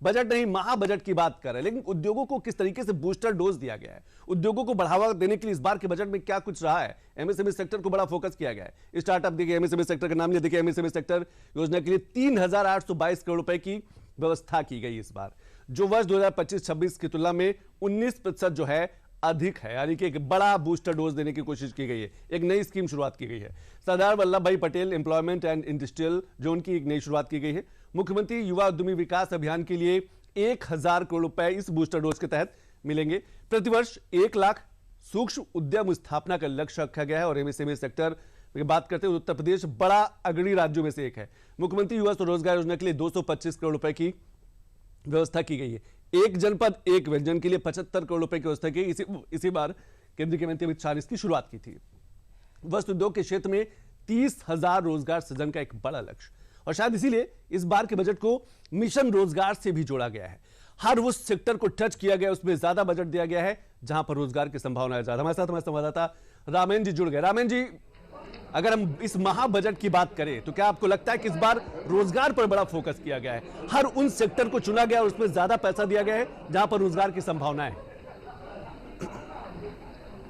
Budget नहीं, महाबजट की बात कर रहे हैं। लेकिन उद्योगों को किस तरीके से बूस्टर डोज दिया गया है, उद्योगों को बढ़ावा देने के लिए इस बार के बजट में क्या कुछ रहा है। एमएसएमई सेक्टर को बड़ा फोकस किया गया है। स्टार्टअप देखिए, एमएसएमई सेक्टर का नाम लिया, देखिए एमएसएमई सेक्टर योजना के लिए 3,822 करोड़ रुपए की व्यवस्था की गई इस बार, जो वर्ष 2025-26 की तुलना में 19% जो है अधिक है। यानी कि एक बड़ा बूस्टर डोज देने की कोशिश की गई है, एक नई स्कीम शुरुआत की गई है। सरदार वल्लभ भाई Patel employment and industrial zone की एक नई शुरुआत की गई है। मुख्यमंत्री युवा उद्यमी विकास अभियान के लिए 1,000 करोड़ रुपए इस बूस्टर डोज के तहत मिलेंगे। प्रतिवर्ष 1 लाख सूक्ष्म उद्यम स्थापना का लक्ष्य रखा गया है। और एमएसएमई सेक्टर की बात करते हैं, उत्तर प्रदेश बड़ा अग्रणी राज्यों में से एक है। मुख्यमंत्री युवा स्वरोजगार योजना के लिए 225 करोड़ रुपए की व्यवस्था की गई है। एक जनपद एक व्यंजन के लिए 75 करोड़ रुपए की व्यवस्था की। इसी बार केंद्रीय गृह मंत्री अमित शाह ने इसकी शुरुआत की थी। वस्त्र उद्योग के क्षेत्र में 30,000 रोजगार सृजन का एक बड़ा लक्ष्य, और शायद इसीलिए इस बार के बजट को मिशन रोजगार से भी जोड़ा गया है। हर उस सेक्टर को टच किया गया, उसमें ज्यादा बजट दिया गया है जहां पर रोजगार की संभावना ज्यादा। हमारे साथ हमारे संवाददाता रामेन जी जुड़ गए। रामेन जी, अगर हम इस महाबजट की बात करें तो क्या आपको लगता है कि इस बार रोजगार पर बड़ा फोकस किया गया है, हर उन सेक्टर को चुना गया और उसमें ज्यादा पैसा दिया गया है जहां पर रोजगार की संभावना है?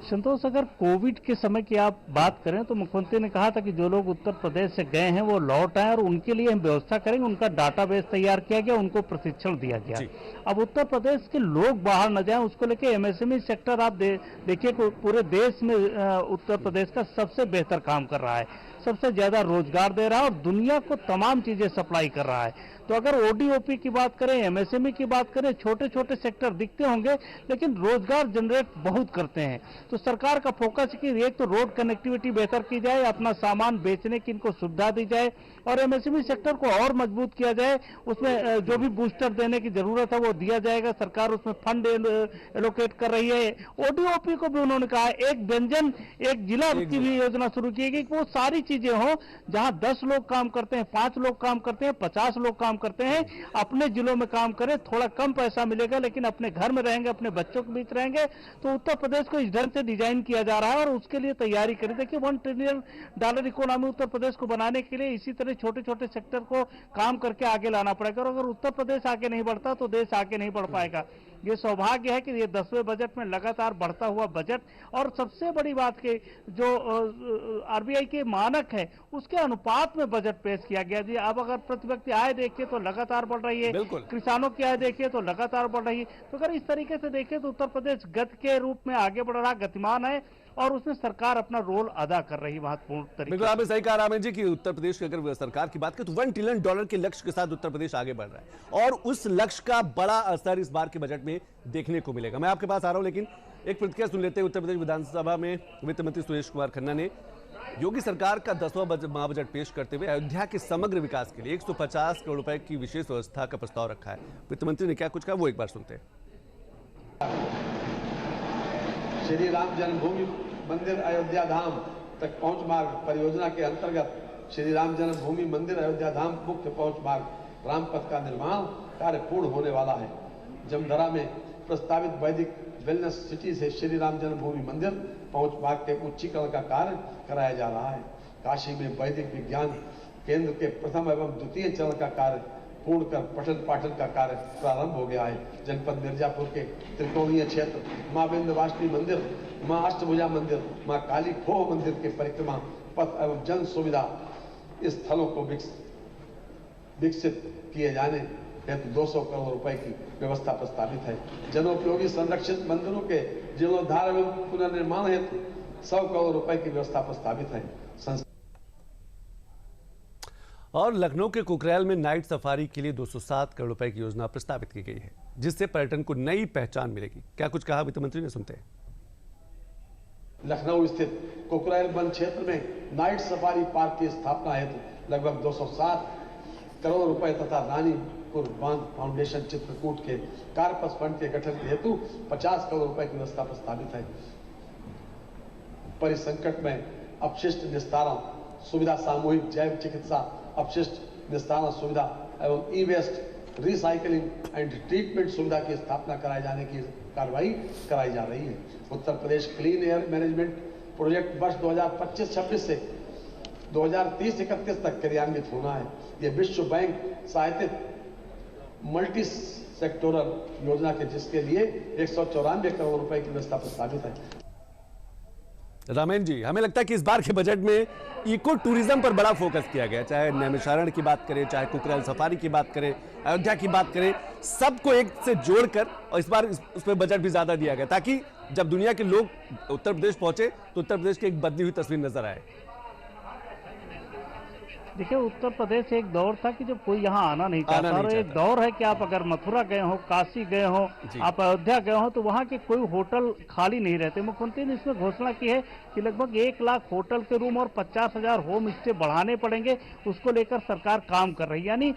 संतोष, अगर कोविड के समय की आप बात करें तो मुख्यमंत्री ने कहा था कि जो लोग उत्तर प्रदेश से गए हैं वो लौट आए और उनके लिए हम व्यवस्था करेंगे। उनका डाटाबेस तैयार किया गया, उनको प्रशिक्षण दिया गया। अब उत्तर प्रदेश के लोग बाहर न जाएं, उसको लेके एमएसएमई सेक्टर आप देखिए पूरे देश में उत्तर प्रदेश का सबसे बेहतर काम कर रहा है, सबसे ज्यादा रोजगार दे रहा है और दुनिया को तमाम चीजें सप्लाई कर रहा है। तो अगर ओडीओपी की बात करें, एमएसएमई की बात करें, छोटे छोटे सेक्टर दिखते होंगे लेकिन रोजगार जनरेट बहुत करते हैं। तो सरकार का फोकस है कि एक तो रोड कनेक्टिविटी बेहतर की जाए, अपना सामान बेचने की इनको सुविधा दी जाए और एमएसएमई सेक्टर को और मजबूत किया जाए। उसमें जो भी बूस्टर देने की जरूरत है वो दिया जाएगा। सरकार उसमें फंड एलोकेट कर रही है। ओडीओपी को भी उन्होंने कहा एक व्यंजन एक जिला की भी योजना शुरू की गई, वो सारी चीजें हो जहां 10 लोग काम करते हैं, 5 लोग काम करते हैं, 50 लोग काम करते हैं, अपने जिलों में काम करें। थोड़ा कम पैसा मिलेगा लेकिन अपने घर में रहेंगे, अपने बच्चों के बीच रहेंगे। तो उत्तर प्रदेश को इस ढंग से डिजाइन किया जा रहा है और उसके लिए तैयारी करें। देखिए $1 ट्रिलियन इकोनॉमी उत्तर प्रदेश को बनाने के लिए इसी तरह छोटे छोटे सेक्टर को काम करके आगे लाना पड़ेगा। और अगर उत्तर प्रदेश आगे नहीं बढ़ता तो देश आगे नहीं बढ़ पाएगा। ये सौभाग्य है कि ये 10वें बजट में लगातार बढ़ता हुआ बजट, और सबसे बड़ी बात कि जो आरबीआई के मानक है उसके अनुपात में बजट पेश किया गया। जी, अब अगर प्रति व्यक्ति आय देखिए तो लगातार बढ़ रही है, किसानों की आय देखिए तो लगातार बढ़ रही है। तो अगर इस तरीके से देखिए तो उत्तर प्रदेश गति के रूप में आगे बढ़ रहा, गतिमान है और उसमें सरकार अपना रोल अदा कर रही है महत्वपूर्ण तरीके। बिल्कुल, आपने सही कहा रामेन जी कि उत्तर प्रदेश की अगर सरकार की बात करें तो $1 ट्रिलियन के लक्ष्य के साथ उत्तर प्रदेश आगे बढ़ रहा है और उस लक्ष्य का बड़ा असर इस बार के बजट में देखने को मिलेगा। मैं आपके पास आ रहा हूं, लेकिन एक प्रतिक्रिया सुन लेते हैं। उत्तर प्रदेश विधानसभा में वित्त मंत्री सुरेश कुमार खन्ना ने योगी सरकार का 10वां महाबजट पेश करते हुए अयोध्या के समग्र विकास के लिए 150 करोड़ रुपए की विशेष व्यवस्था का प्रस्ताव रखा है। वित्त मंत्री ने क्या कुछ कहा वो एक बार सुनते हैं। श्री राम जन्मभूमि मंदिर अयोध्या धाम तक पहुंच मार्ग परियोजना के अंतर्गत श्री राम जन्मभूमि मंदिर अयोध्या धाम मुख्य पहुंच मार्ग रामपथ का निर्माण कार्य पूर्ण होने वाला है। जमधरा में प्रस्तावित वैदिक वेलनेस सिटी से श्री राम जन्मभूमि मंदिर पहुंच मार्ग के उच्चीकरण का कार्य कराया जा रहा है। काशी में वैदिक विज्ञान केंद्र के प्रथम एवं द्वितीय चरण का कार्य पूर्ण कर पठन पाठन का कार्य प्रारंभ हो गया है। जनपद मिर्जापुर के त्रिकोणीय क्षेत्र मां विंध्यवासिनी मंदिर, मां अष्टभुजा मंदिर, मां काली खोह मंदिर के परिक्रमा पथ एवं जन सुविधा स्थलों को विकसित किए जाने हेतु 200 करोड़ रुपए की व्यवस्था प्रस्तावित है। जनोपयोगी संरक्षित मंदिरों के जीर्णोद्धार एवं पुनर्निर्माण हेतु 100 करोड़ रुपए की व्यवस्था प्रस्तावित है। और लखनऊ के कुकरेल में नाइट सफारी के लिए 207 करोड़ रुपए की योजना प्रस्तावित की गई है, जिससे पर्यटन को नई पहचान मिलेगी। क्या कुछ कहा वित्त मंत्री ने, सुनते हैं। लखनऊ स्थित कुकरेल वन क्षेत्र में नाइट सफारी पार्क की स्थापना हेतु लगभग 207 करोड़ रुपए तथा रानीपुर बांध फाउंडेशन चित्रकूट के कारपस फंड के गठन के हेतु 50 करोड़ रुपए की व्यवस्था प्रस्तावित है। परिसंकट में अपशिष्ट निस्तारण सुविधा, सामूहिक जैव चिकित्सा अपशिष्ट निस्तारण सुविधा एवं ई वेस्ट रिसाइकलिंग एंड ट्रीटमेंट सुविधा की स्थापना कराए जाने की कार्रवाई कराई जा रही है। Uttar Pradesh clean air management project वर्ष 2025-26 से 2030-31 तक क्रियान्वित होना है। यह विश्व बैंक सहायतित मल्टी सेक्टोरल योजना के जिसके लिए 194 करोड़ रुपए की व्यवस्था प्रस्तावित है। रामेन जी, हमें लगता है कि इस बार के बजट में इको टूरिज्म पर बड़ा फोकस किया गया, चाहे नैमिषारण्य की बात करें, चाहे कुकरेल सफारी की बात करें, अयोध्या की बात करें, सबको एक से जोड़कर और इस बार उस पर बजट भी ज्यादा दिया गया ताकि जब दुनिया के लोग उत्तर प्रदेश पहुंचे तो उत्तर प्रदेश की एक बदली हुई तस्वीर नजर आए। देखिए, उत्तर प्रदेश एक दौर था कि जब कोई यहाँ आना नहीं चाहता, और एक दौर है कि आप अगर मथुरा गए हो, काशी गए हो, आप अयोध्या गए हो, तो वहाँ के कोई होटल खाली नहीं रहते। मुख्यमंत्री ने इसमें घोषणा की है कि लगभग 1 लाख होटल के रूम और 50,000 होम स्टे बढ़ाने पड़ेंगे, उसको लेकर सरकार काम कर रही है। यानी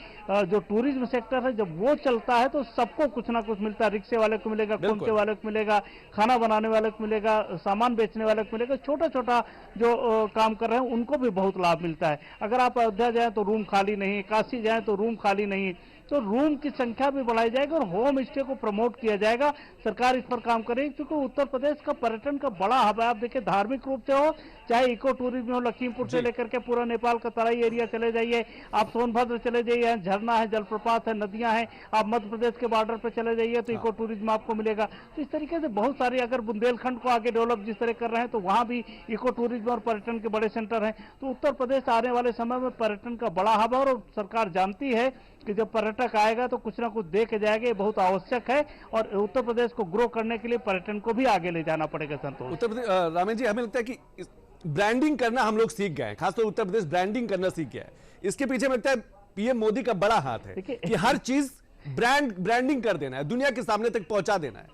जो टूरिज्म सेक्टर है जब वो चलता है तो सबको कुछ ना कुछ मिलता है। रिक्शे वाले को मिलेगा, खोमचे वाले को मिलेगा, खाना बनाने वाले को मिलेगा, सामान बेचने वाले को मिलेगा, छोटा छोटा जो काम कर रहे हैं उनको भी बहुत लाभ मिलता है। अगर आप अयोध्या जाए तो रूम खाली नहीं, काशी जाए तो रूम खाली नहीं, तो रूम की संख्या भी बढ़ाई जाएगी और होम स्टे को प्रमोट किया जाएगा। सरकार इस पर काम करेगी क्योंकि उत्तर प्रदेश का पर्यटन का बड़ा हब है। आप देखिए, धार्मिक रूप से हो चाहे इको टूरिज्म हो, लखीमपुर से लेकर के पूरा नेपाल का तराई एरिया चले जाइए, आप सोनभद्र चले जाइए, झरना है, जलप्रपात है, नदियां हैं, आप मध्य प्रदेश के बॉर्डर पर चले जाइए तो इको टूरिज्म आपको मिलेगा। तो इस तरीके से बहुत सारे, अगर बुंदेलखंड को आगे डेवलप जिस तरह कर रहे हैं तो वहां भी इको टूरिज्म और पर्यटन के बड़े सेंटर हैं। तो उत्तर प्रदेश आने वाले समय में पर्यटन का बड़ा हब है और सरकार जानती है कि जब पर्यटक आएगा तो कुछ ना कुछ दे के जाएगा, ये बहुत आवश्यक है। और उत्तर प्रदेश को ग्रो करने के लिए पर्यटन को भी आगे ले जाना पड़ेगा। संतोष, उत्तर प्रदेश, रामेन जी, हमें लगता है कि ब्रांडिंग करना हम लोग सीख गए हैं, खासतौर उत्तर प्रदेश ब्रांडिंग करना सीख गया है। इसके पीछे मुझे लगता है पीएम मोदी का बड़ा हाथ है कि हर चीज ब्रांडिंग कर देना है, दुनिया के सामने तक पहुंचा देना है।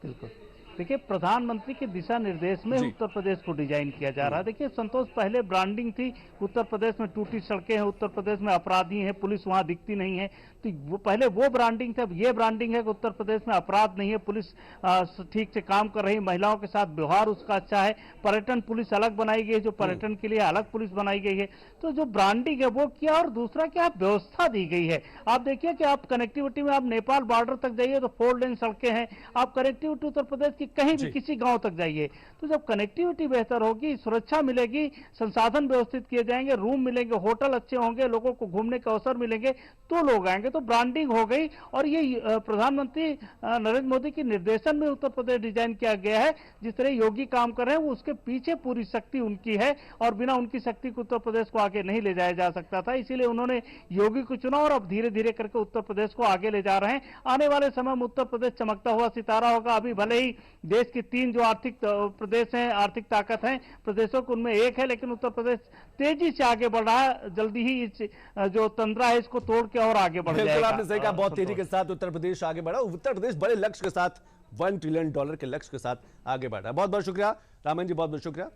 बिल्कुल, देखिए, प्रधानमंत्री के दिशा निर्देश में उत्तर प्रदेश को डिजाइन किया जा रहा है। देखिए संतोष, पहले ब्रांडिंग थी, उत्तर प्रदेश में टूटी सड़कें हैं, उत्तर प्रदेश में अपराधी हैं, पुलिस वहां दिखती नहीं है, तो वो पहले वो ब्रांडिंग था। ये ब्रांडिंग है कि उत्तर प्रदेश में अपराध नहीं है, पुलिस ठीक से काम कर रही है, महिलाओं के साथ व्यवहार उसका अच्छा है, पर्यटन पुलिस अलग बनाई गई है, जो पर्यटन के लिए अलग पुलिस बनाई गई है। तो जो ब्रांडिंग है वो किया, और दूसरा क्या, व्यवस्था दी गई है। आप देखिए कि आप कनेक्टिविटी में, आप नेपाल बॉर्डर तक जाइए तो 4 लेन सड़कें हैं, आप कनेक्टिविटी उत्तर प्रदेश की कहीं भी किसी गांव तक जाइए, तो जब कनेक्टिविटी बेहतर होगी, सुरक्षा मिलेगी, संसाधन व्यवस्थित किए जाएंगे, रूम मिलेंगे, होटल अच्छे होंगे, लोगों को घूमने के अवसर मिलेंगे, तो लोग आएंगे। तो ब्रांडिंग हो गई, और ये प्रधानमंत्री नरेंद्र मोदी के निर्देशन में उत्तर प्रदेश डिजाइन किया गया है। जिस तरह योगी काम कर रहे हैं उसके पीछे पूरी शक्ति उनकी है, और बिना उनकी शक्ति को उत्तर प्रदेश को आगे नहीं ले जाया जा सकता था। इसीलिए उन्होंने योगी को चुना और अब धीरे धीरे करके उत्तर प्रदेश को आगे ले जा रहे हैं। आने वाले समय में उत्तर प्रदेश चमकता हुआ सितारा होगा। अभी भले ही देश की 3 जो आर्थिक प्रदेश हैं, आर्थिक ताकत हैं प्रदेशों को, उनमें एक है, लेकिन उत्तर प्रदेश तेजी से आगे बढ़ रहा है। जल्दी ही इस जो तंद्रा है इसको तोड़ के और आगे बढ़ जाएगा। आपने सही कहा, बहुत तेजी के साथ उत्तर प्रदेश आगे बढ़ा। उत्तर प्रदेश बड़े लक्ष्य के साथ, $1 ट्रिलियन के लक्ष्य के साथ आगे बढ़ रहा है। बहुत बहुत शुक्रिया रामेन जी, बहुत बहुत शुक्रिया।